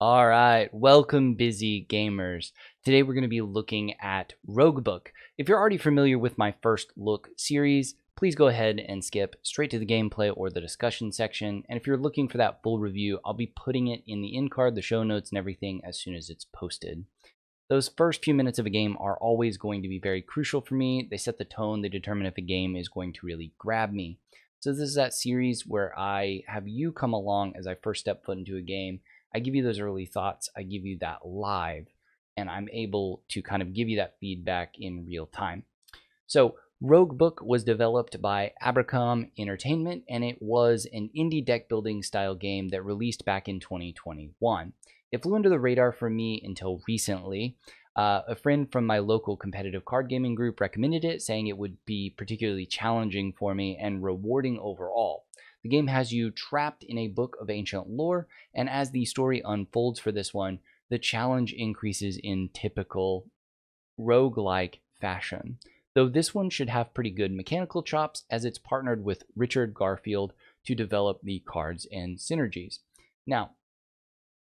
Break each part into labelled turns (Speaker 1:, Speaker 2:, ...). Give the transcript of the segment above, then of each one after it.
Speaker 1: All right, welcome busy gamers. Today we're going to be looking at Roguebook. If you're already familiar with my First Look series, please go ahead and skip straight to the gameplay or the discussion section. And if you're looking for that full review, I'll be putting it in the end card, the show notes, and everything as soon as it's posted. Those first few minutes of a game are always going to be very crucial for me. They set the tone, they determine if a game is going to really grab me. So this is that series where I have you come along as I first step foot into a game. I give you those early thoughts, I give you that live, and I'm able to kind of give you that feedback in real time. So Roguebook was developed by Abrakam Entertainment, and it was an indie deck building style game that released back in 2021. It flew under the radar for me until recently. A friend from my local competitive card gaming group recommended it, saying it would be particularly challenging for me and rewarding overall. The game has you trapped in a book of ancient lore, and as the story unfolds for this one, the challenge increases in typical roguelike fashion. Though this one should have pretty good mechanical chops, as it's partnered with Richard Garfield to develop the cards and synergies. Now,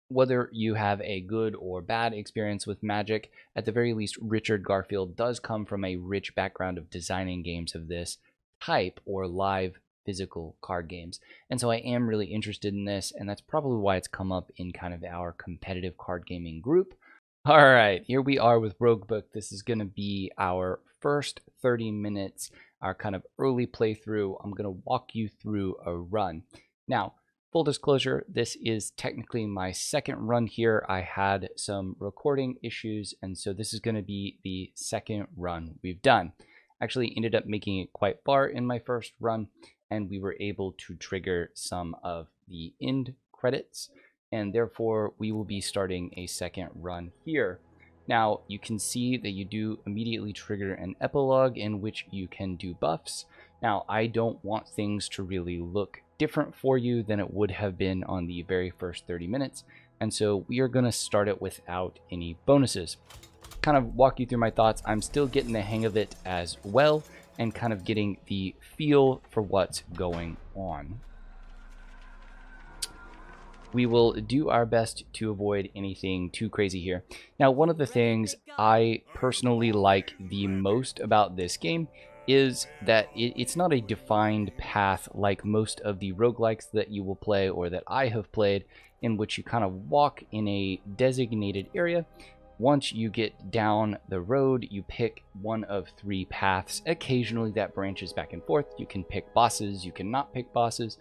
Speaker 1: whether you have a good or bad experience with Magic, at the very least, Richard Garfield does come from a rich background of designing games of this type or live physical card games. And so I am really interested in this, and that's probably why it's come up in kind of our competitive card gaming group. All right, here we are with Roguebook. This is going to be our first 30 minutes, our kind of early playthrough. I'm going to walk you through a run. Now, full disclosure, this is technically my second run here. I had some recording issues, and so this is going to be the second run we've done. Actually ended up making it quite far in my first run, and we were able to trigger some of the end credits, and therefore we will be starting a second run here. Now, you can see that you do immediately trigger an epilogue in which you can do buffs. Now, I don't want things to really look different for you than it would have been on the very first 30 minutes, and so we are going to start it without any bonuses. Kind of walk you through my thoughts. I'm still getting the hang of it as well, and kind of getting the feel for what's going on. We will do our best to avoid anything too crazy here. Now, one of the things I personally like the most about this game is that it's not a defined path like most of the roguelikes that you will play or that I have played, in which you kind of walk in a designated area. Once you get down the road, you pick one of three paths. Occasionally that branches back and forth. You can pick bosses, you cannot pick bosses,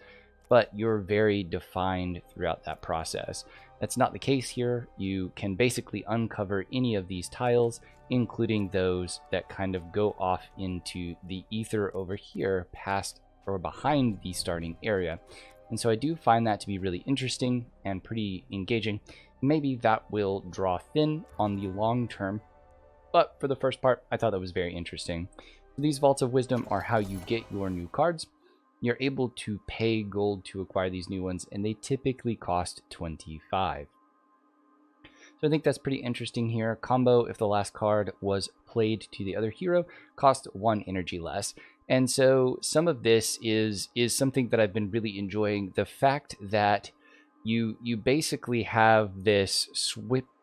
Speaker 1: but you're very defined throughout that process. That's not the case here. You can basically uncover any of these tiles, including those that kind of go off into the ether over here, past or behind the starting area. And so I do find that to be really interesting and pretty engaging. Maybe that will draw thin on the long term, but for the first part, I thought that was very interesting. These Vaults of Wisdom are how you get your new cards. You're able to pay gold to acquire these new ones, and they typically cost 25. So I think that's pretty interesting here. Combo, if the last card was played to the other hero, cost 1 energy less. And so some of this is something that I've been really enjoying. The fact that you basically have this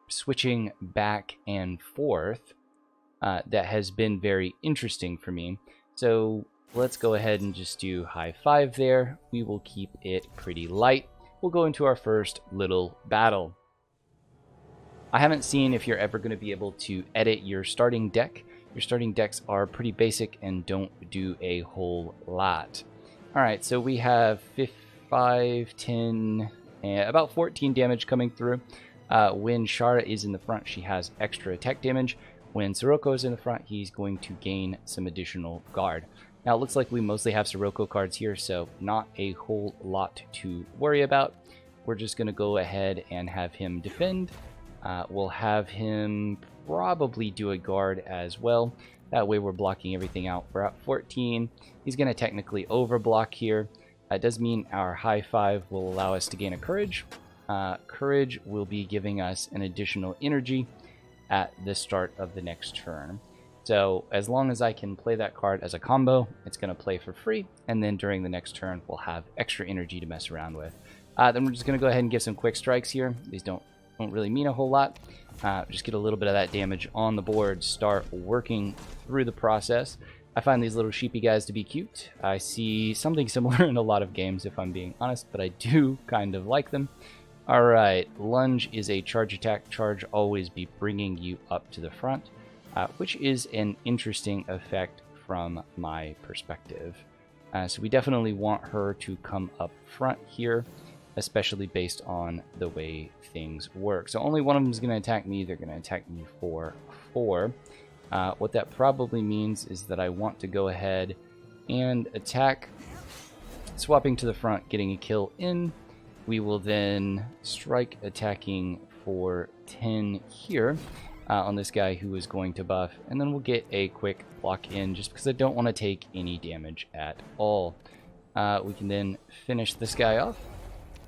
Speaker 1: switching back and forth that has been very interesting for me. So let's go ahead and just do high five there. We will keep it pretty light. We'll go into our first little battle. I haven't seen if you're ever going to be able to edit your starting deck. Your starting decks are pretty basic and don't do a whole lot. All right, so we have 5, 10, and about 14 damage coming through. When Shara is in the front, she has extra attack damage. When Sirocco is in the front, he's going to gain some additional guard. Now, it looks like we mostly have Sirocco cards here, so not a whole lot to worry about. We're just going to go ahead and have him defend. We'll have him probably do a guard as well. That way we're blocking everything out. We're at 14. He's going to technically overblock here. That does mean our high five will allow us to gain a courage. Courage will be giving us an additional energy at the start of the next turn. So as long as I can play that card as a combo, it's going to play for free, and then during the next turn we'll have extra energy to mess around with. Then we're just going to go ahead and give some quick strikes here. These don't don't really mean a whole lot. Just get a little bit of that damage on the board, start working through the process. I find these little sheepy guys to be cute. I see something similar in a lot of games, if I'm being honest, but I do kind of like them. Alright, lunge is a charge attack. Charge always be bringing you up to the front, which is an interesting effect from my perspective. So we definitely want her to come up front here, especially based on the way things work. So only one of them is going to attack me. They're going to attack me for 4. What that probably means is that I want to go ahead and attack, swapping to the front, getting a kill in. We will then strike attacking for 10 here on this guy who is going to buff, and then we'll get a quick block in just because I don't want to take any damage at all. We can then finish this guy off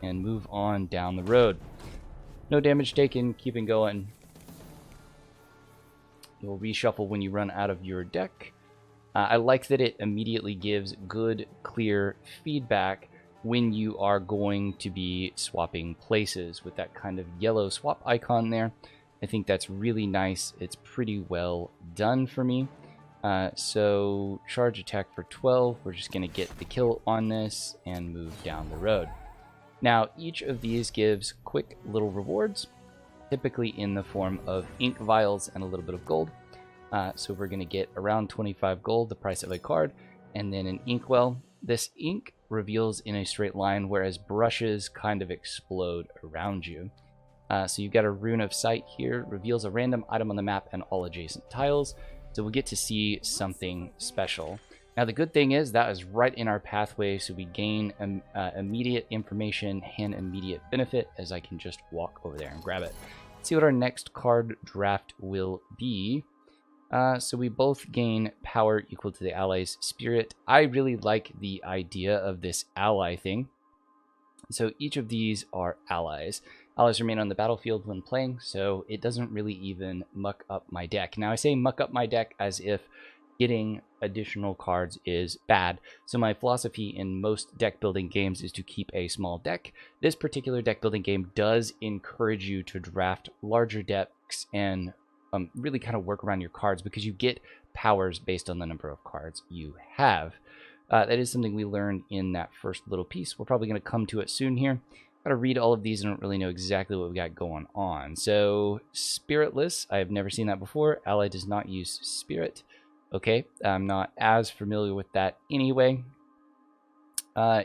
Speaker 1: and move on down the road. No damage taken, keeping going. You'll reshuffle when you run out of your deck. I like that it immediately gives good, clear feedback when you are going to be swapping places with that kind of yellow swap icon there. I think that's really nice. It's pretty well done for me. So charge attack for 12. We're just going to get the kill on this and move down the road. Now, each of these gives quick little rewards, typically in the form of ink vials and a little bit of gold. So we're going to get around 25 gold, the price of a card, and then an inkwell. This ink reveals in a straight line, whereas brushes kind of explode around you. So you've got a rune of sight here, reveals a random item on the map and all adjacent tiles. So we'll get to see something special. Now the good thing is that is right in our pathway, so we gain immediate information and immediate benefit as I can just walk over there and grab it. Let's see what our next card draft will be. So we both gain power equal to the ally's spirit. I really like the idea of this ally thing. So each of these are allies. Allies remain on the battlefield when playing, so it doesn't really even muck up my deck. Now I say muck up my deck as if getting additional cards is bad. So my philosophy in most deck building games is to keep a small deck. This particular deck building game does encourage you to draft larger decks and really kind of work around your cards because you get powers based on the number of cards you have. That is something we learned in that first little piece. We're probably going to come to it soon here. Got to read all of these and don't really know exactly what we got going on. So spiritless, I have never seen that before. Ally does not use spirit. Okay, I'm not as familiar with that anyway.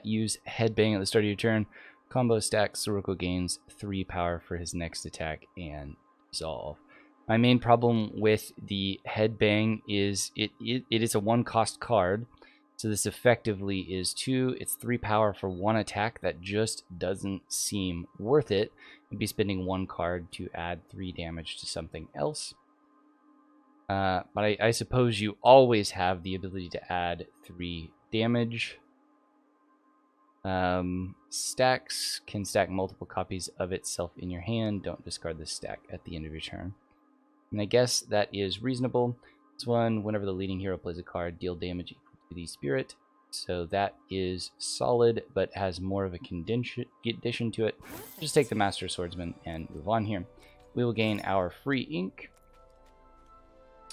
Speaker 1: Use headbang at the start of your turn. Combo stack, Sirocco gains 3 power for his next attack and resolve. My main problem with the headbang is it is a 1-cost card. So this effectively is 2. It's 3 power for 1 attack. That just doesn't seem worth it. I'd be spending 1 card to add 3 damage to something else. But I suppose you always have the ability to add 3 damage. Stacks can stack multiple copies of itself in your hand. Don't discard this stack at the end of your turn. And I guess that is reasonable. This one, whenever the leading hero plays a card, deal damage equal to the spirit. So that is solid, but has more of a condition to it. Just take the Master Swordsman and move on here. We will gain our free ink.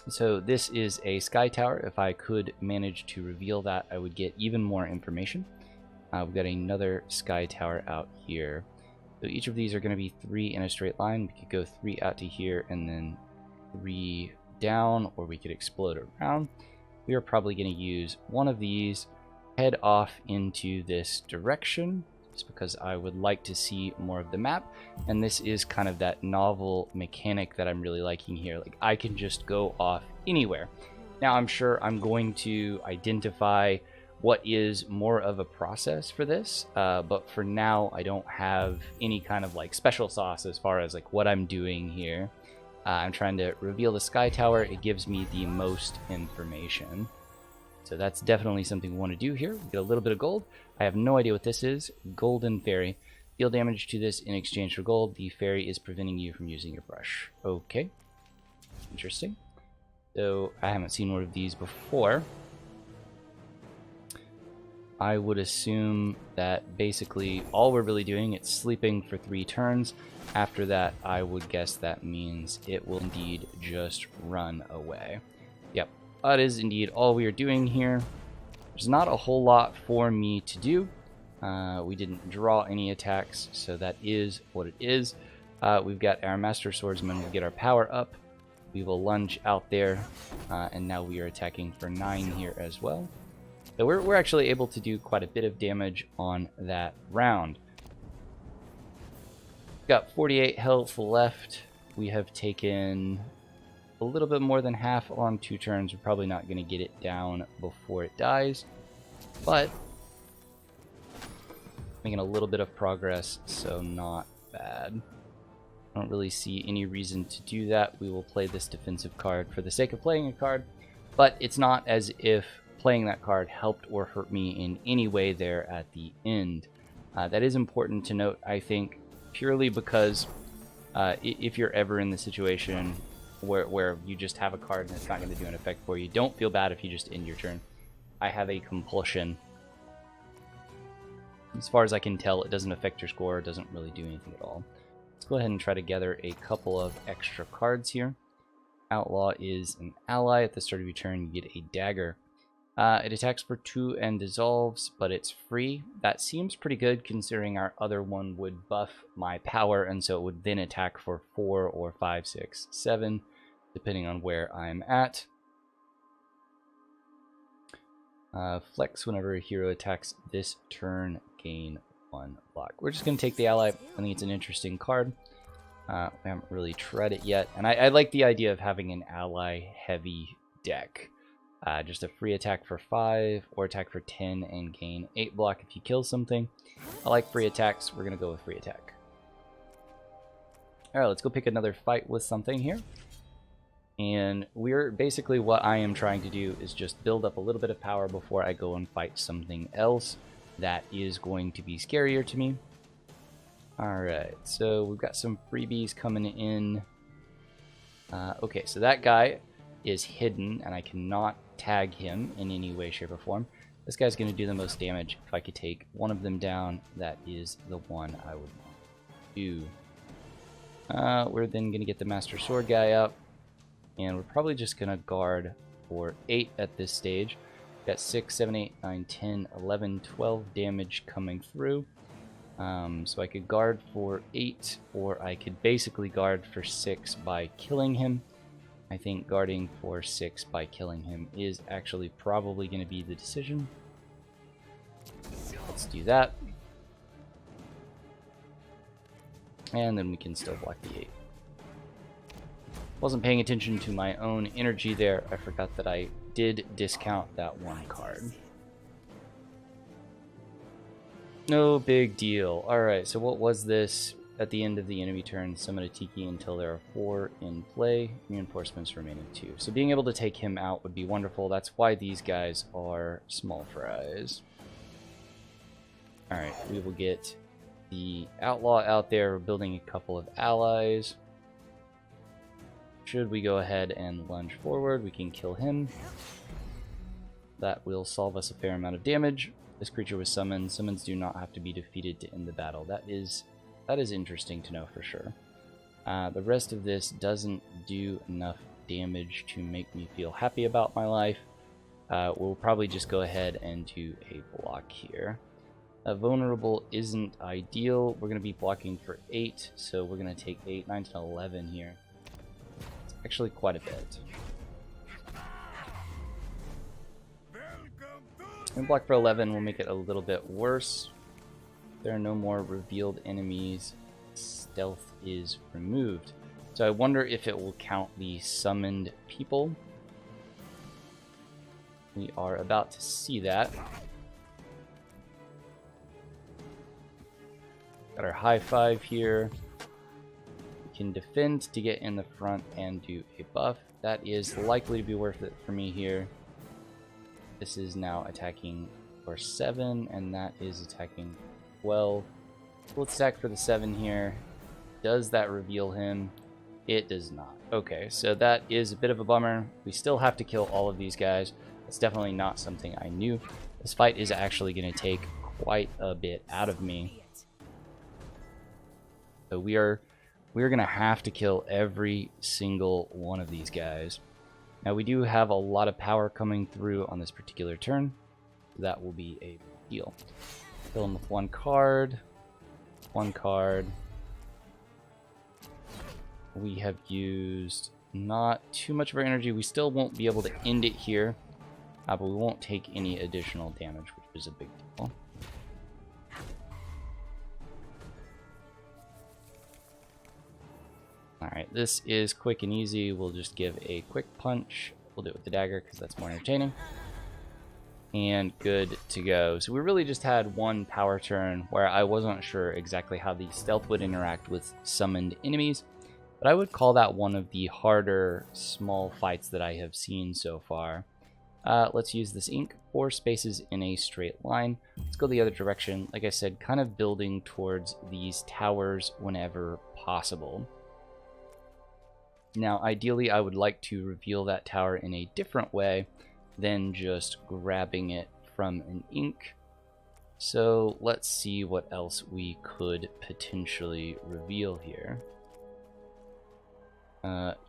Speaker 1: So this is a sky tower. If I could manage to reveal that, I would get even more information. We've got another sky tower out here. So each of these are going to be 3 in a straight line. We could go 3 out to here and then 3 down, or we could explode around. We are probably going to use one of these, head off into this direction, just because I would like to see more of the map. And this is kind of that novel mechanic that I'm really liking here. Like, I can just go off anywhere. Now, I'm sure I'm going to identify what is more of a process for this, but for now, I don't have any kind of like special sauce as far as like what I'm doing here. I'm trying to reveal the sky tower. It gives me the most information. So that's definitely something we want to do here. Get a little bit of gold. I have no idea what this is. Golden fairy. Deal damage to this in exchange for gold. The fairy is preventing you from using your brush. Okay. Interesting. So I haven't seen one of these before. I would assume that basically all we're really doing, it's sleeping for 3 turns. After that, I would guess that means it will indeed just run away. Yep, that is indeed all we are doing here. There's not a whole lot for me to do. We didn't draw any attacks, so that is what it is. We've got our Master Swordsman. We'll get our power up. We will lunge out there, and now we are attacking for 9 here as well. So we're actually able to do quite a bit of damage on that round. Got 48 health left. We have taken a little bit more than half on 2 turns. We're probably not going to get it down before it dies, but making a little bit of progress, so not bad. I don't really see any reason to do that. We will play this defensive card for the sake of playing a card, but it's not as if playing that card helped or hurt me in any way there at the end. That is important to note, I think, purely because if you're ever in the situation where you just have a card and it's not going to do an effect for you, don't feel bad if you just end your turn. I have a compulsion. As far as I can tell, it doesn't affect your score, it doesn't really do anything at all. Let's go ahead and try to gather a couple of extra cards here. Outlaw is an ally. At the start of your turn, you get a dagger. It attacks for 2 and dissolves, but it's free. That seems pretty good considering our other one would buff my power, and so it would then attack for 4 or 5, 6, 7, depending on where I'm at. Flex whenever a hero attacks this turn, gain 1 block. We're just going to take the ally. I think it's an interesting card. We haven't really tried it yet, and I like the idea of having an ally-heavy deck. Just a free attack for 5, or attack for 10 and gain 8 block if you kill something. I like free attacks. We're going to go with free attack. Alright, let's go pick another fight with something here. And we're basically, what I am trying to do is just build up a little bit of power before I go and fight something else that is going to be scarier to me. Alright, so we've got some freebies coming in. Okay, so that guy is hidden, and I cannot tag him in any way, shape, or form. This guy's going to do the most damage. If I could take one of them down, that is the one I would want to do. We're then going to get the Master Sword guy up, and we're probably just going to guard for 8 at this stage. Got 6, 7, 8, 9, 10, 11, 12 damage coming through. So I could guard for 8, or I could basically guard for 6 by killing him. I think guarding for 6 by killing him is actually probably going to be the decision. Let's do that. And then we can still block the 8. Wasn't paying attention to my own energy there. I forgot that I did discount that 1 card. No big deal. Alright, so what was this? At the end of the enemy turn, summon a Tiki until there are 4 in play. Reinforcements remaining 2. So being able to take him out would be wonderful. That's why these guys are small fries. Alright, we will get the Outlaw out there. We're building a couple of allies. Should we go ahead and lunge forward, we can kill him. That will solve us a fair amount of damage. This creature was summoned. Summons do not have to be defeated to end the battle. That is interesting to know for sure. The rest of this doesn't do enough damage to make me feel happy about my life. We'll probably just go ahead and do a block here. Vulnerable isn't ideal. We're going to be blocking for 8, so we're going to take 8, 9, 10, 11 here. It's actually quite a bit. And block for 11 will make it a little bit worse. There are no more revealed enemies. Stealth is removed. So I wonder if it will count the summoned people. We are about to see that. Got our high 5 here. We can defend to get in the front and do a buff. That is likely to be worth it for me here. This is now attacking for 7, and that is attacking 12. Let's attack for the 7 here. Does that reveal him? It does not. Okay, so that is a bit of a bummer. We still have to kill all of these guys. It's definitely not something I knew. This fight is actually going to take quite a bit out of me. So we're going to have to kill every single one of these guys. Now we do have a lot of power coming through on this particular turn. So that will be a deal. Fill him with one card. One card. We have used not too much of our energy. We still won't be able to end it here. But we won't take any additional damage, which is a big deal. Alright, this is quick and easy. We'll just give a quick punch. We'll do it with the dagger because that's more entertaining. And good to go. So we really just had one power turn where I wasn't sure exactly how the stealth would interact with summoned enemies. But I would call that one of the harder small fights that I have seen so far. Let's use this ink. 4 spaces in a straight line. Let's go the other direction. Like I said, kind of building towards these towers whenever possible. Now, ideally, I would like to reveal that tower in a different way than just grabbing it from an ink. So let's see what else we could potentially reveal here.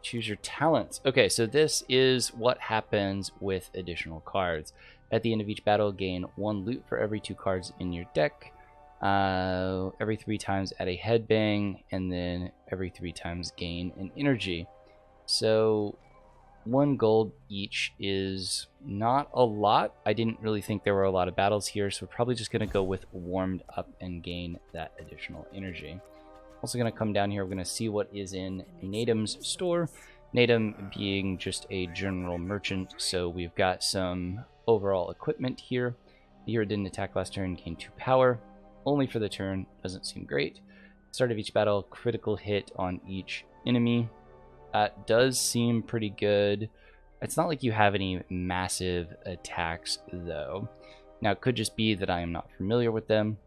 Speaker 1: Choose your talents. Okay, so this is what happens with additional cards. At the end of each battle, gain 1 loot for every 2 cards in your deck. Every 3 times add a headbang, and then every 3 times gain an energy. So 1 gold each is not a lot. I didn't really think there were a lot of battles here, so we're probably just going to go with warmed up and gain that additional energy. Also going to come down here, we're going to see what is in Natum's store. Natum being just a general merchant, so we've got some overall equipment here. The hero didn't attack last turn, gained 2 power. Only for the turn, doesn't seem great. Start of each battle, critical hit on each enemy. That does seem pretty good. It's not like you have any massive attacks, though. Now, it could just be that I am not familiar with them.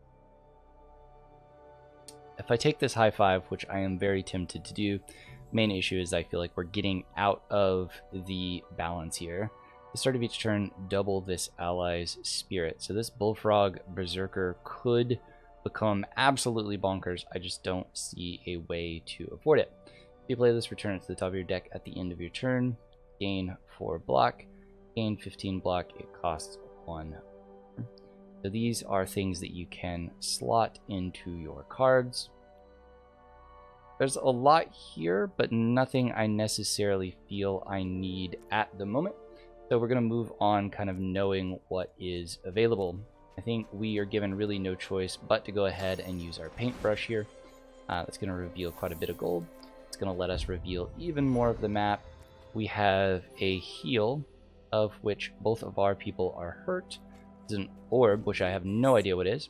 Speaker 1: If I take this high 5, which I am very tempted to do, main issue is I feel like we're getting out of the balance here. At the start of each turn, double this ally's spirit. So this Bullfrog Berserker could become absolutely bonkers. I just don't see a way to afford it. If you play this, return it to the top of your deck at the end of your turn. Gain 4 block. Gain 15 block. It costs 1. So these are things that you can slot into your cards. There's a lot here, but nothing I necessarily feel I need at the moment. So we're going to move on kind of knowing what is available. I think we are given really no choice but to go ahead and use our paintbrush here. That's going to reveal quite a bit of gold. It's going to let us reveal even more of the map. We have a heal, of which both of our people are hurt. There's an orb, which I have no idea what it is.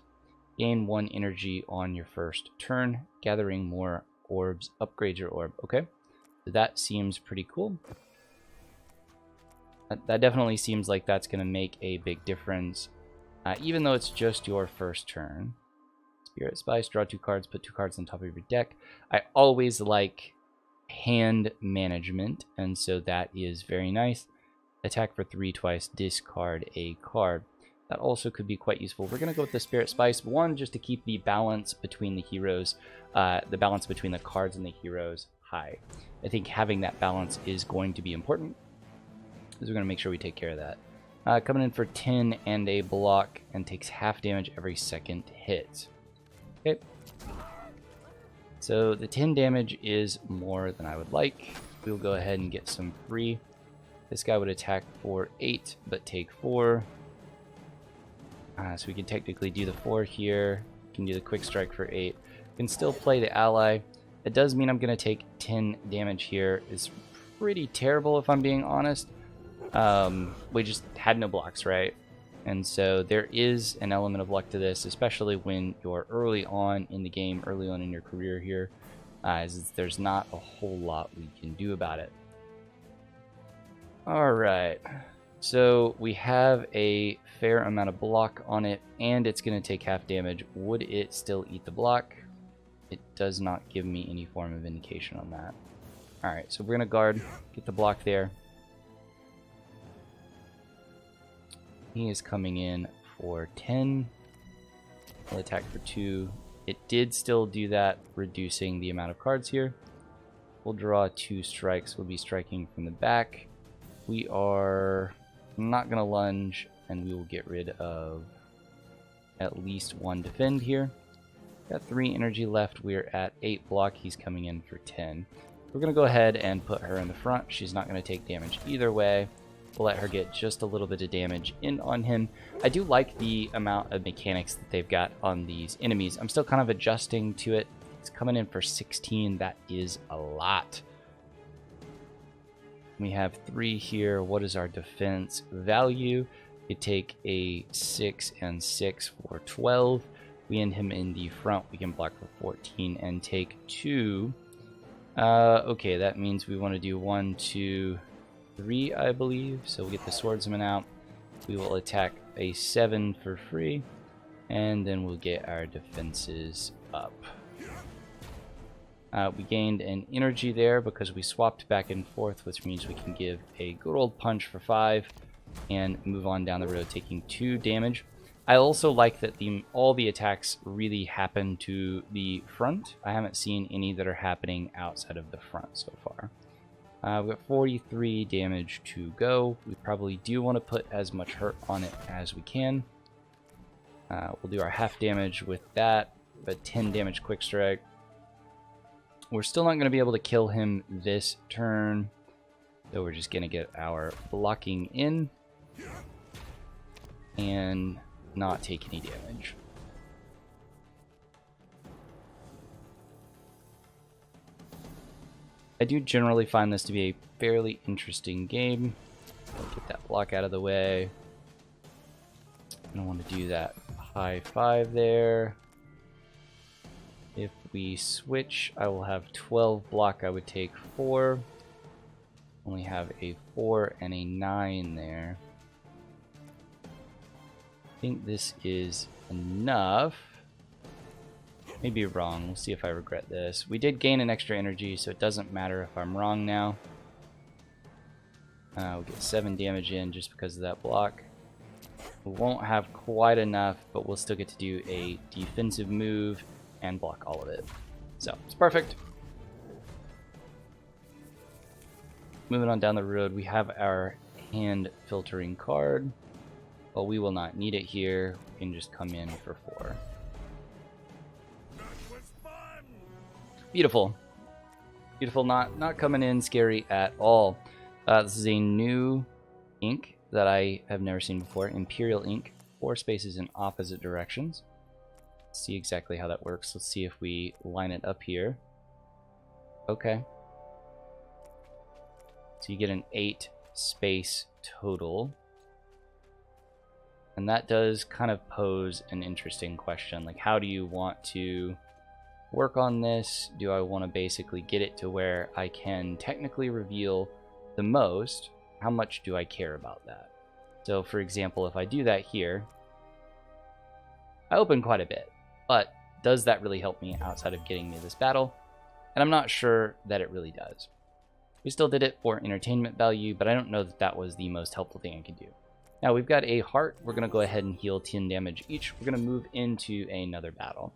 Speaker 1: Gain 1 energy on your first turn. Gathering more orbs upgrades your orb. Okay, so that seems pretty cool. That definitely seems like that's going to make a big difference, even though it's just your first turn. Spirit Spice, draw 2 cards, put 2 cards on top of your deck. I always like hand management, and so that is very nice. Attack for 3 twice, discard a card. That also could be quite useful. We're going to go with the Spirit Spice. 1, just to keep the balance between the heroes, the balance between the cards and the heroes high. I think having that balance is going to be important, because we're going to make sure we take care of that. Coming in for 10 and a block, and takes half damage every second hit. Okay. So the 10 damage is more than I would like. We'll go ahead and get some free. This guy would attack for 8, but take 4. So we can technically do the 4 here. We can do the quick strike for 8. We can still play the ally. It does mean I'm going to take 10 damage here. It's pretty terrible if I'm being honest. We just had no blocks, right? And so there is an element of luck to this, especially when you're early on in the game, early on in your career here, as there's not a whole lot we can do about it. Alright, so we have a fair amount of block on it, and it's going to take half damage. Would it still eat the block? It does not give me any form of indication on that. Alright, so we're going to guard, get the block there. He is coming in for 10. We'll attack for 2. It did still do that, reducing the amount of cards here. We'll draw 2 strikes. We'll be striking from the back. We are not going to lunge, and we will get rid of at least 1 defend here. Got 3 energy left. We're at 8 block. He's coming in for 10. We're going to go ahead and put her in the front. She's not going to take damage either way. We'll let her get just a little bit of damage in on him. I do like the amount of mechanics that they've got on these enemies. I'm still kind of adjusting to it. It's coming in for 16. That is a lot. We have 3 here. What is our defense value? We take a 6 and 6 for 12. We end him in the front. We can block for 14 and take 2. Okay, that means we want to do 1, 2, 3, I believe. So we'll get the swordsman out. We will attack a 7 for free. And then we'll get our defenses up. We gained an energy there because we swapped back and forth, which means we can give a good old punch for 5 and move on down the road, taking 2 damage. I also like that all the attacks really happen to the front. I haven't seen any that are happening outside of the front so far. We've got 43 damage to go. We probably do want to put as much hurt on it as we can. We'll do our half damage with that, but 10 damage quick strike. We're still not going to be able to kill him this turn, so we're just going to get our blocking in and not take any damage. I do generally find this to be a fairly interesting game. I'll get that block out of the way. I don't want to do that high 5 there. If we switch, I will have 12 block. I would take 4. Only have a 4 and a 9 there. I think this is enough. Maybe wrong. We'll see if I regret this. We did gain an extra energy, so it doesn't matter if I'm wrong now. We'll get 7 damage in just because of that block. We won't have quite enough, but we'll still get to do a defensive move and block all of it. So, it's perfect. Moving on down the road, we have our hand filtering card. Well, we will not need it here. We can just come in for 4. Beautiful. Beautiful, not coming in scary at all. This is a new ink that I have never seen before. Imperial ink. 4 spaces in opposite directions. Let's see exactly how that works. Let's see if we line it up here. Okay. So you get an 8 space total. And that does kind of pose an interesting question. Like, how do you want to work on this? Do I want to basically get it to where I can technically reveal the most? How much do I care about that? So, for example, if I do that here, I open quite a bit. But does that really help me outside of getting me this battle? And I'm not sure that it really does. We still did it for entertainment value, but I don't know that that was the most helpful thing I could do. Now we've got a heart. We're going to go ahead and heal 10 damage each. We're going to move into another battle.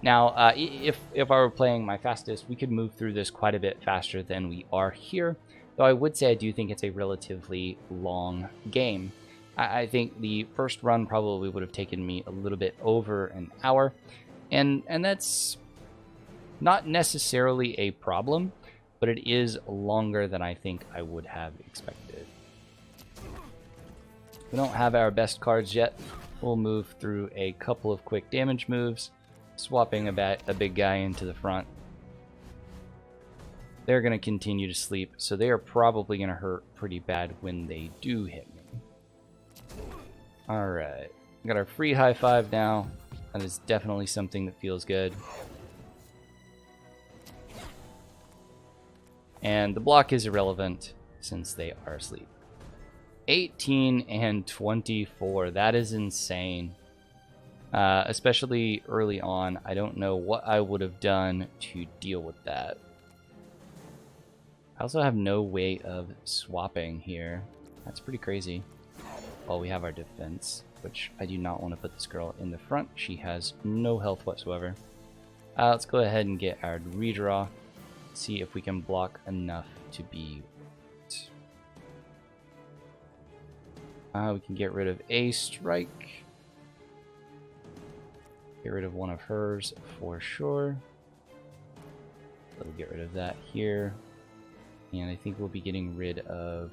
Speaker 1: Now, if I were playing my fastest, we could move through this quite a bit faster than we are here. Though I would say I do think it's a relatively long game. I think the first run probably would have taken me a little bit over an hour. And that's not necessarily a problem, but it is longer than I think I would have expected. We don't have our best cards yet. We'll move through a couple of quick damage moves, swapping a big guy into the front. They're going to continue to sleep, so they are probably going to hurt pretty bad when they do hit me. Alright, we got our free high 5 now. That is definitely something that feels good. And the block is irrelevant since they are asleep. 18 and 24. That is insane. Especially early on. I don't know what I would have done to deal with that. I also have no way of swapping here. That's pretty crazy. Well, we have our defense. which I do not want to put this girl in the front. She has no health whatsoever. Let's go ahead and get our redraw. See if we can block enough to be... we can get rid of a strike. Get rid of one of hers for sure. We'll get rid of that here. And I think we'll be getting rid of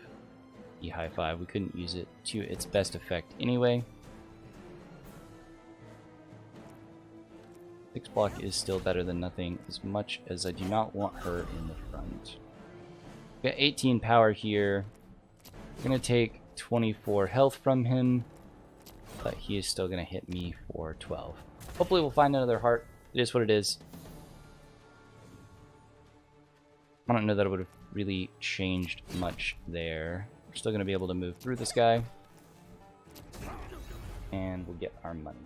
Speaker 1: the high five. We couldn't use it to its best effect anyway. 6 block is still better than nothing, as much as I do not want her in the front. We got 18 power here. I'm going to take 24 health from him, but he is still going to hit me for 12. Hopefully we'll find another heart. It is what it is. I don't know that it would have really changed much there. We're still going to be able to move through this guy. And we'll get our money.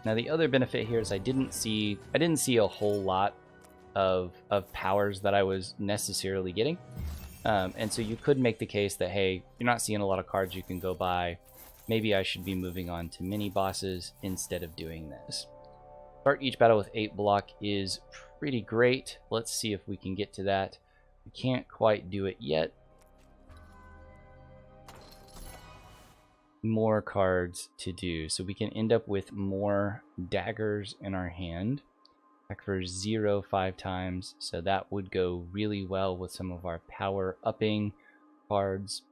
Speaker 1: Now the other benefit here is I didn't see a whole lot of powers that I was necessarily getting. And so you could make the case that, hey, you're not seeing a lot of cards you can go buy. Maybe I should be moving on to mini bosses instead of doing this. Start each battle with 8 block is pretty great. Let's see if we can get to that. We can't quite do it yet. More cards to do. So we can end up with more daggers in our hand. Back for 0 5 times. So that would go really well with some of our power upping cards.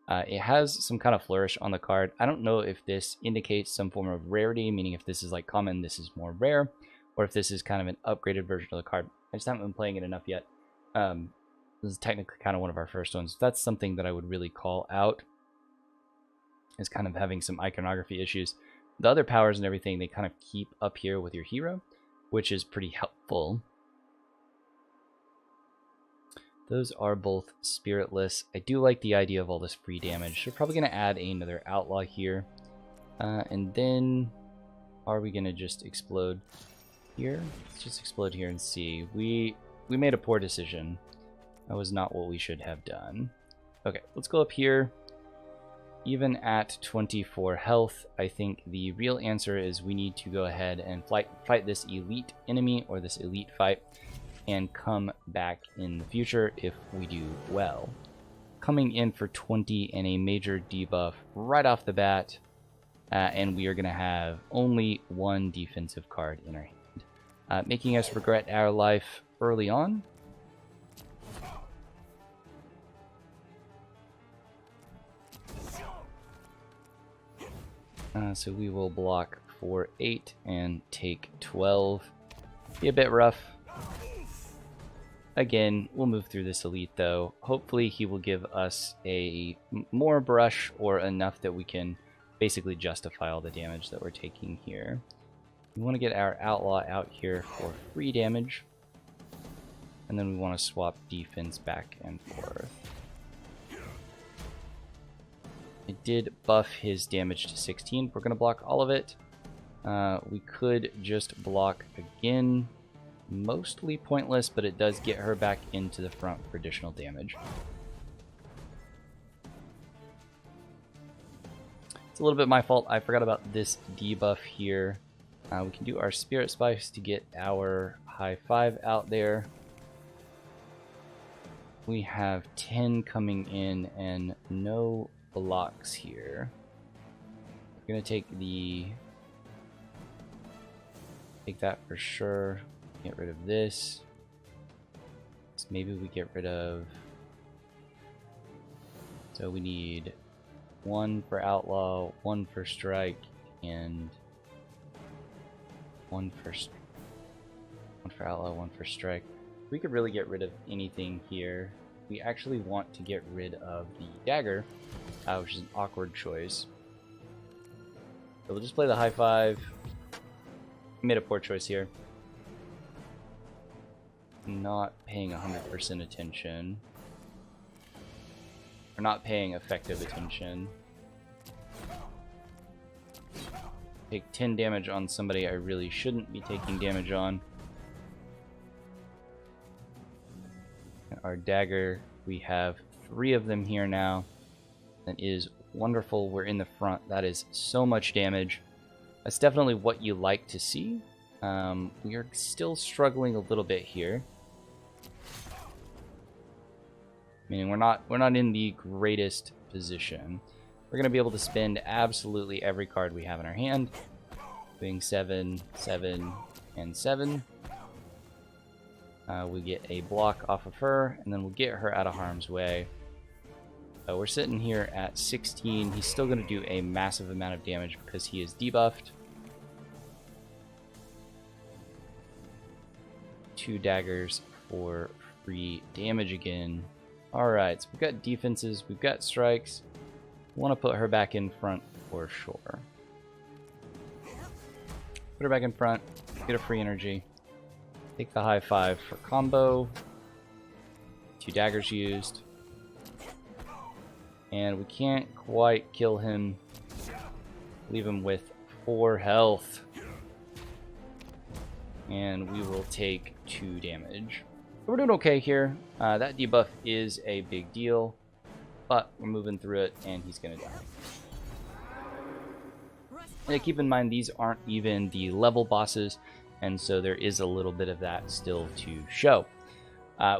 Speaker 1: It has some kind of flourish on the card. I don't know if this indicates some form of rarity, meaning if this is like common, this is more rare, or if this is kind of an upgraded version of the card. I just haven't been playing it enough yet. This is technically kind of one of our first ones. That's something that I would really call out, is kind of having some iconography issues. The other powers and everything, they kind of keep up here with your hero, which is pretty helpful. Those are both spiritless. I do like the idea of all this free damage. So we're probably going to add another outlaw here. And then, are we going to just explode here? Let's just explode here and see. We made a poor decision. That was not what we should have done. Okay, let's go up here. Even at 24 health, I think the real answer is we need to go ahead and fight this elite enemy, or this elite fight, and come back in the future if we do well. Coming in for 20 and a major debuff right off the bat, and we are going to have only 1 defensive card in our hand, making us regret our life early on. So we will block for 8 and take 12. Be a bit rough. Again, we'll move through this elite though. Hopefully he will give us a more brush, or enough that we can basically justify all the damage that we're taking here. We want to get our outlaw out here for free damage. And then we want to swap defense back and forth. It did buff his damage to 16. We're going to block all of it. We could just block again. Mostly pointless, but it does get her back into the front for additional damage. It's a little bit my fault. I forgot about this debuff here. We can do our Spirit Spice to get our high 5 out there. We have 10 coming in and no blocks here. We're going to take that for sure. Get rid of this. So maybe we get rid of... So we need 1 for outlaw, 1 for strike, and 1 for outlaw, 1 for strike. We could really get rid of anything here. We actually want to get rid of the dagger, which is an awkward choice. So we'll just play the high 5. Made a poor choice here. Not paying 100% attention. Or not paying effective attention. Take 10 damage on somebody I really shouldn't be taking damage on. Our dagger, we have 3 of them here now. That is wonderful. We're in the front. That is so much damage. That's definitely what you like to see. We are still struggling a little bit here. Meaning we're not in the greatest position. We're going to be able to spend absolutely every card we have in our hand. Being 7, 7, and 7. We get a block off of her, and then we'll get her out of harm's way. We're sitting here at 16. He's still going to do a massive amount of damage because he is debuffed. 2 daggers for free damage again. Alright, so we've got defenses, we've got strikes. We want to put her back in front for sure. Put her back in front, get a free energy. Take the high 5 for combo. 2 daggers used. And we can't quite kill him. Leave him with 4 health. And we will take 2 damage. We're doing okay here. That debuff is a big deal. But we're moving through it, and he's going to die. And keep in mind, these aren't even the level bosses. And so there is a little bit of that still to show.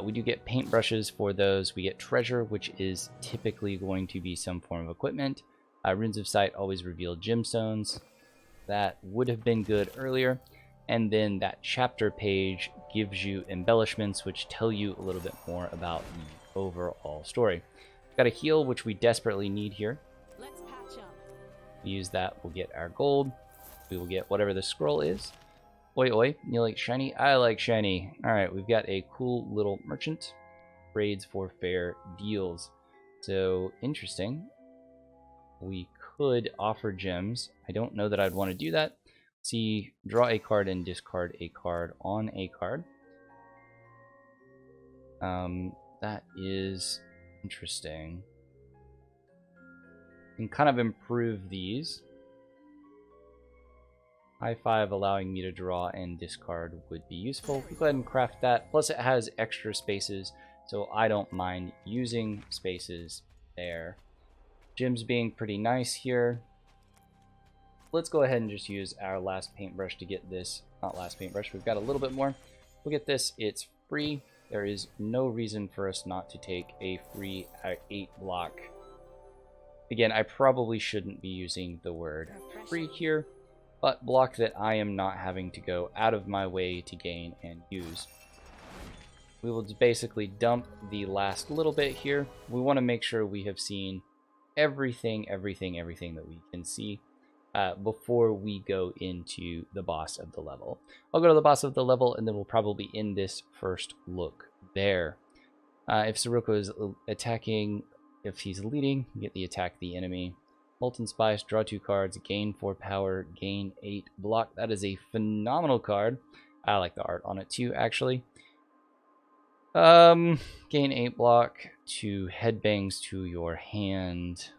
Speaker 1: We do get paintbrushes for those. We get treasure, which is typically going to be some form of equipment. Runes of Sight always reveal gemstones. That would have been good earlier. And then that chapter page gives you embellishments, which tell you a little bit more about the overall story. Got a heal, which we desperately need here.
Speaker 2: Let's patch up.
Speaker 1: We use that, we'll get our gold. We will get whatever the scroll is. Oi, oi, you like shiny? I like shiny. Alright, we've got a cool little merchant. Trades for fair deals. So, interesting. We could offer gems. I don't know that I'd want to do that. See, draw a card and discard a card on a card. That is interesting. Can kind of improve these. High 5 allowing me to draw and discard would be useful. Go ahead and craft that. Plus it has extra spaces, so I don't mind using spaces there. Gems being pretty nice here. Let's go ahead and just use our last paintbrush to get this. Not last paintbrush, we've got a little bit more. We'll get this, it's free. There is no reason for us not to take a free 8 block. Again, I probably shouldn't be using the word free here, but block that I am not having to go out of my way to gain and use. We will just basically dump the last little bit here. We want to make sure we have seen everything that we can see before we go into the boss of the level. I'll go to the boss of the level, and then we'll probably end this first look there. If Sirocco is attacking, if he's leading, you get the attack the enemy. Molten Spice, draw 2 cards, gain 4 power, gain 8 block. That is a phenomenal card. I like the art on it too, actually. Gain 8 block, 2 headbangs to your hand.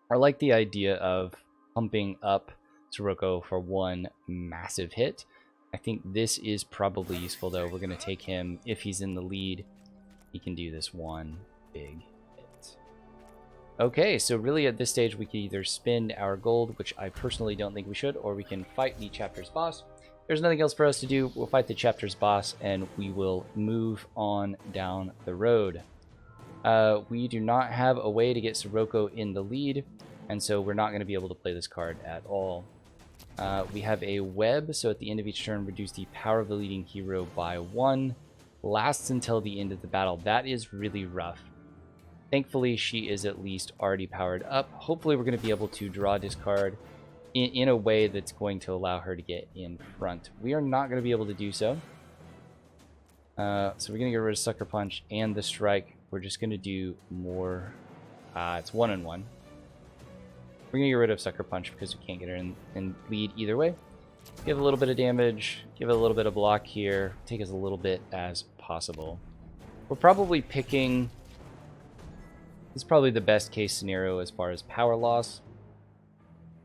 Speaker 1: I like the idea of pumping up Sirocco for 1 massive hit. I think this is probably useful, though. We're going to take him, if he's in the lead, he can do this 1 big hit. Okay, so really at this stage we can either spend our gold, which I personally don't think we should, or we can fight the chapter's boss. There's nothing else for us to do. We'll fight the chapter's boss, and we will move on down the road. We do not have a way to get Sirocco in the lead, and so we're not going to be able to play this card at all. We have a web, so at the end of each turn, reduce the power of the leading hero by 1. Lasts until the end of the battle. That is really rough. Thankfully, she is at least already powered up. Hopefully, we're going to be able to draw this card in a way that's going to allow her to get in front. We are not going to be able to do so. So we're going to get rid of Sucker Punch and the Strike. We're just going to do more. It's 1 and 1. We're going to get rid of Sucker Punch because we can't get her in lead either way. Give a little bit of damage, give it a little bit of block here, take as a little bit as possible. We're probably picking... This is probably the best case scenario as far as power loss.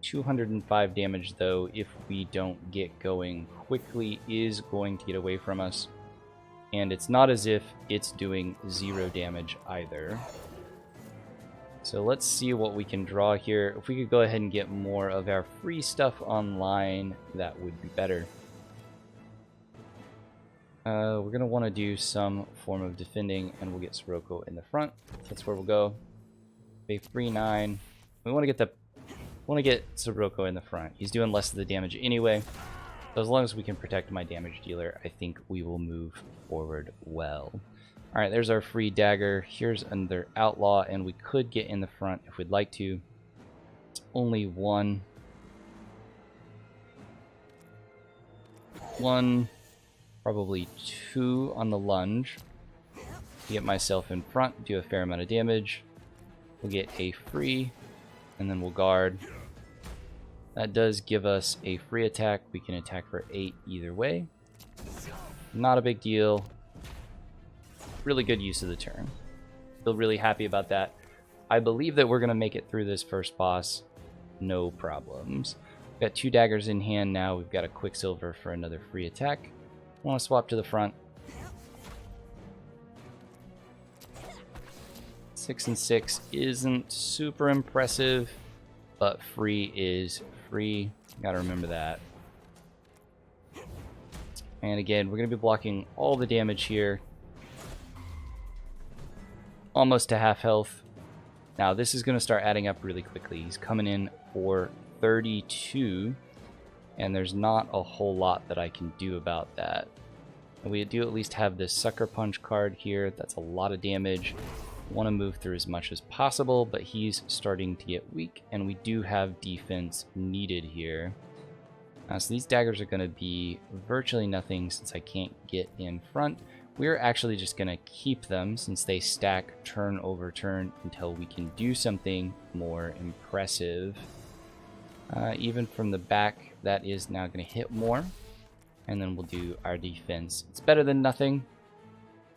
Speaker 1: 205 damage, though, if we don't get going quickly, is going to get away from us. And it's not as if it's doing 0 damage either. So let's see what we can draw here. If we could go ahead and get more of our free stuff online, that would be better. We're going to want to do some form of defending, and we'll get Sirocco in the front. That's where we'll go. A 3-9. We want to get Sirocco in the front. He's doing less of the damage anyway. So as long as we can protect my damage dealer, I think we will move forward well. Alright, there's our free dagger. Here's another outlaw, and we could get in the front if we'd like to. It's only one, probably two on the lunge. Get myself in front, do a fair amount of damage. We'll get a free, and then we'll guard. That does give us a free attack. We can attack for 8 either way. Not a big deal. Really good use of the turn. Feel really happy about that. I believe that we're going to make it through this first boss. No problems. We've got 2 daggers in hand now. We've got a Quicksilver for another free attack. I want to swap to the front. 6 and 6 isn't super impressive, but free is free. Gotta remember that. And again, we're going to be blocking all the damage here. Almost to half health. Now this is going to start adding up really quickly. He's coming in for 32, and there's not a whole lot that I can do about that. And we do at least have this Sucker Punch card here. That's a lot of damage. Want to move through as much as possible, but he's starting to get weak, and we do have defense needed here. So these daggers are going to be virtually nothing since I can't get in front. We're actually just going to keep them since they stack turn over turn until we can do something more impressive. Even from the back, that is now going to hit more, and then we'll do our defense. It's better than nothing.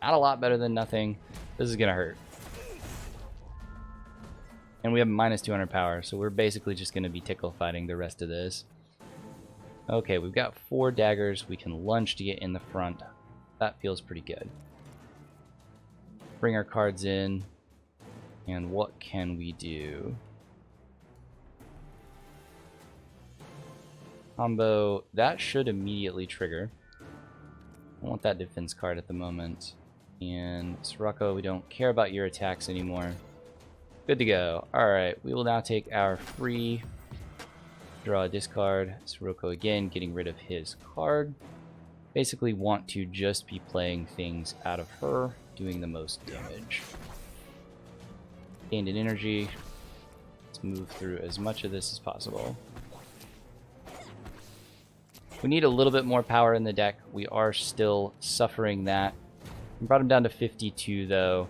Speaker 1: Not a lot better than nothing. This is going to hurt. And we have minus 200 power, so we're basically just going to be tickle fighting the rest of this. Okay, we've got 4 daggers. We can lunge to get in the front. That feels pretty good. Bring our cards in. And what can we do? Combo. That should immediately trigger. I want that defense card at the moment. And Sirocco, we don't care about your attacks anymore. Good to go. Alright, we will now take our free, draw a discard. Sirocco again, getting rid of his card. Basically want to just be playing things out of her, doing the most damage. Gained an energy. Let's move through as much of this as possible. We need a little bit more power in the deck. We are still suffering that. We brought him down to 52 though.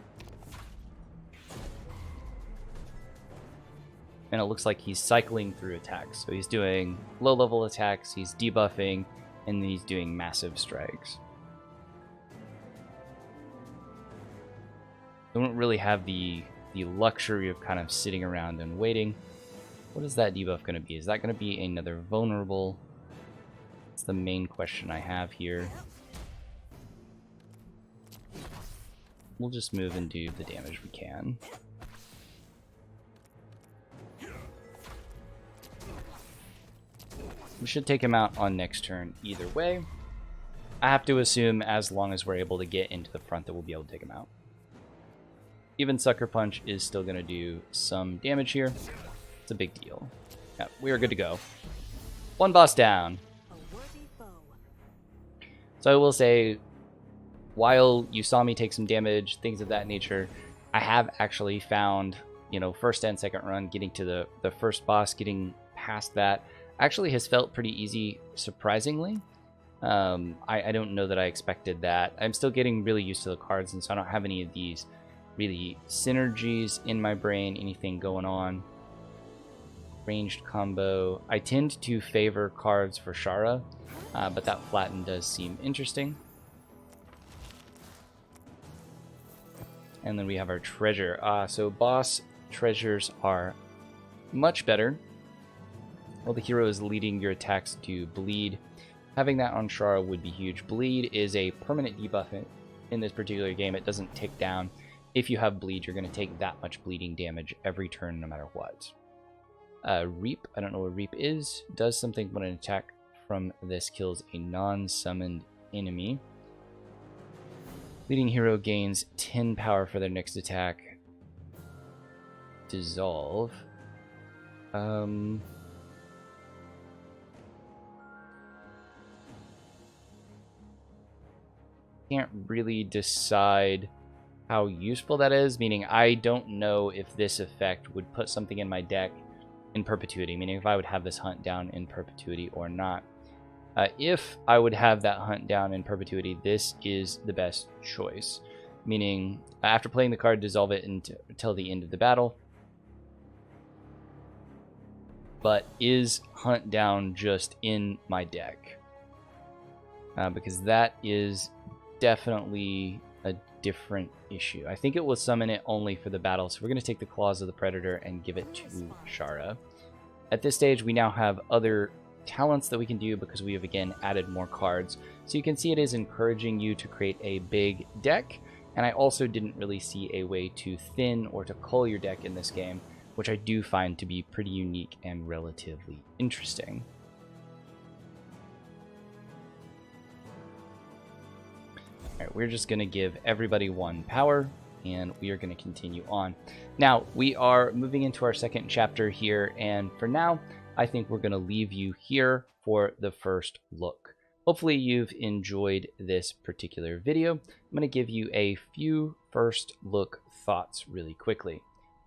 Speaker 1: And it looks like he's cycling through attacks. So he's doing low-level attacks, he's debuffing, and then he's doing massive strikes. I don't really have the luxury of kind of sitting around and waiting. What is that debuff going to be? Is that going to be another vulnerable? That's the main question I have here. We'll just move and do the damage we can. We should take him out on next turn either way. I have to assume as long as we're able to get into the front that we'll be able to take him out. Even Sucker Punch is still going to do some damage here. It's a big deal. Yeah, we are good to go. 1 boss down. So I will say, while you saw me take some damage, things of that nature, I have actually found, you know, first and second run, getting to the first boss, getting past that, actually has felt pretty easy, surprisingly. I don't know that I expected that. I'm still getting really used to the cards, and so I don't have any of these really synergies in my brain, anything going on. Ranged combo. I tend to favor cards for Shara, but that flatten does seem interesting. And then we have our treasure. So boss treasures are much better. Well, the hero is leading your attacks to bleed. Having that on Shara would be huge. Bleed is a permanent debuff in this particular game. It doesn't tick down. if you have bleed, you're going to take that much bleeding damage every turn no matter what. Reap, I don't know what Reap is, does something when an attack from this kills a non-summoned enemy. Leading hero gains 10 power for their next attack. Dissolve. Can't really decide how useful that is, meaning I don't know if this effect would put something in my deck in perpetuity, meaning if I would have this hunt down in perpetuity or not. If I would have that hunt down in perpetuity, this is the best choice, meaning after playing the card, dissolve it until the end of the battle. But is hunt down just in my deck? Because that is definitely a different issue. I think it will summon it only for the battle, so we're going to take the Claws of the Predator and give it to Shara. At this stage, we now have other talents that we can do because we have again added more cards. So you can see it is encouraging you to create a big deck, and I also didn't really see a way to thin or to cull your deck in this game, which I do find to be pretty unique and relatively interesting. Alright, we're just going to give everybody 1 power, and we are going to continue on. Now, we are moving into our second chapter here, and for now, I think we're going to leave you here for the first look. Hopefully you've enjoyed this particular video. I'm going to give you a few first look thoughts really quickly.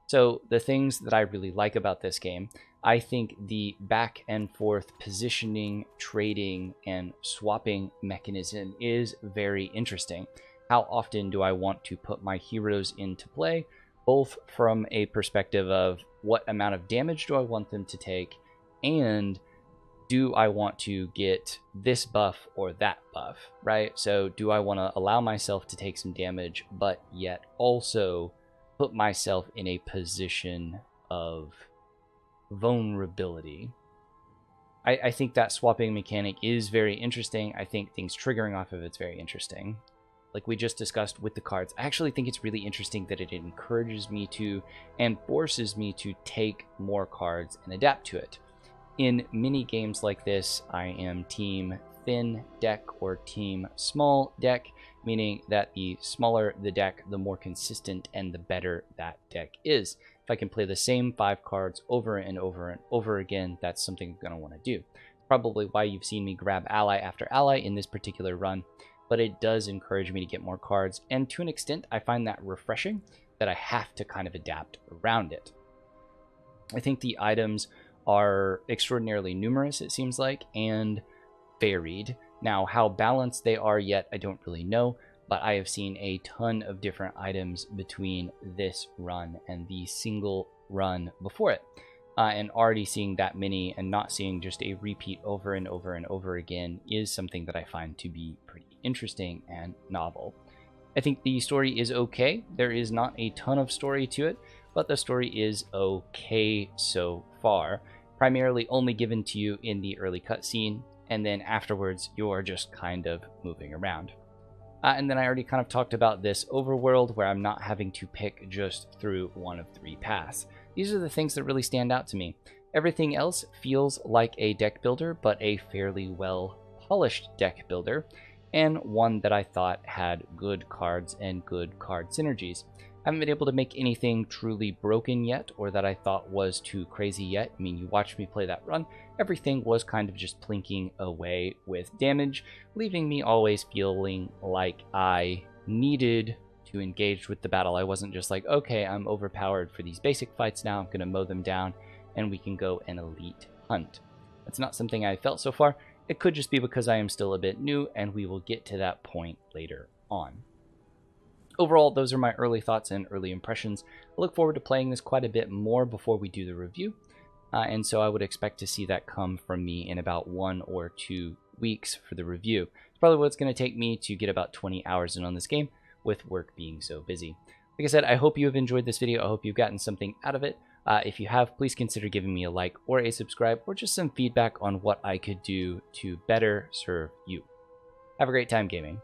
Speaker 1: So the things that I really like about this game, I think the back and forth positioning, trading, and swapping mechanism is very interesting. How often do I want to put my heroes into play, both from a perspective of what amount of damage do I want them to take, and do I want to get this buff or that buff, right? So do I want to allow myself to take some damage, but yet also put myself in a position of vulnerability? I think that swapping mechanic is very interesting. I think things triggering off of it's very interesting. Like we just discussed with the cards, I actually think it's really interesting that it encourages me to and forces me to take more cards and adapt to it. In many games like this, I am team thin deck or team small deck, meaning that the smaller the deck, the more consistent and the better that deck is. If I can play the same 5 cards over and over and over again, that's something I'm going to want to do. Probably why you've seen me grab ally after ally in this particular run, but it does encourage me to get more cards, and to an extent, I find that refreshing that I have to kind of adapt around it. I think the items are extraordinarily numerous, it seems like, and varied. Now, how balanced they are yet, I don't really know, but I have seen a ton of different items between this run and the single run before it. And already seeing that many and not seeing just a repeat over and over and over again is something that I find to be pretty interesting and novel. I think the story is okay. There is not a ton of story to it, but the story is okay so far. Primarily only given to you in the early cutscene, and then afterwards you're just kind of moving around. And then I already kind of talked about this overworld where I'm not having to pick just through one of 3 paths. These are the things that really stand out to me. Everything else feels like a deck builder, but a fairly well polished deck builder, and one that I thought had good cards and good card synergies. I haven't been able to make anything truly broken yet, or that I thought was too crazy yet. I mean, you watched me play that run. Everything was kind of just plinking away with damage, leaving me always feeling like I needed to engage with the battle. I wasn't just like, okay, I'm overpowered for these basic fights now, I'm going to mow them down, and we can go an elite hunt. That's not something I felt so far. It could just be because I am still a bit new, and we will get to that point later on. Overall, those are my early thoughts and early impressions. I look forward to playing this quite a bit more before we do the review, and so I would expect to see that come from me in about 1 or 2 weeks for the review. It's probably what it's going to take me to get about 20 hours in on this game, with work being so busy. Like I said, I hope you have enjoyed this video. I hope you've gotten something out of it. If you have, please consider giving me a like or a subscribe, or just some feedback on what I could do to better serve you. Have a great time gaming.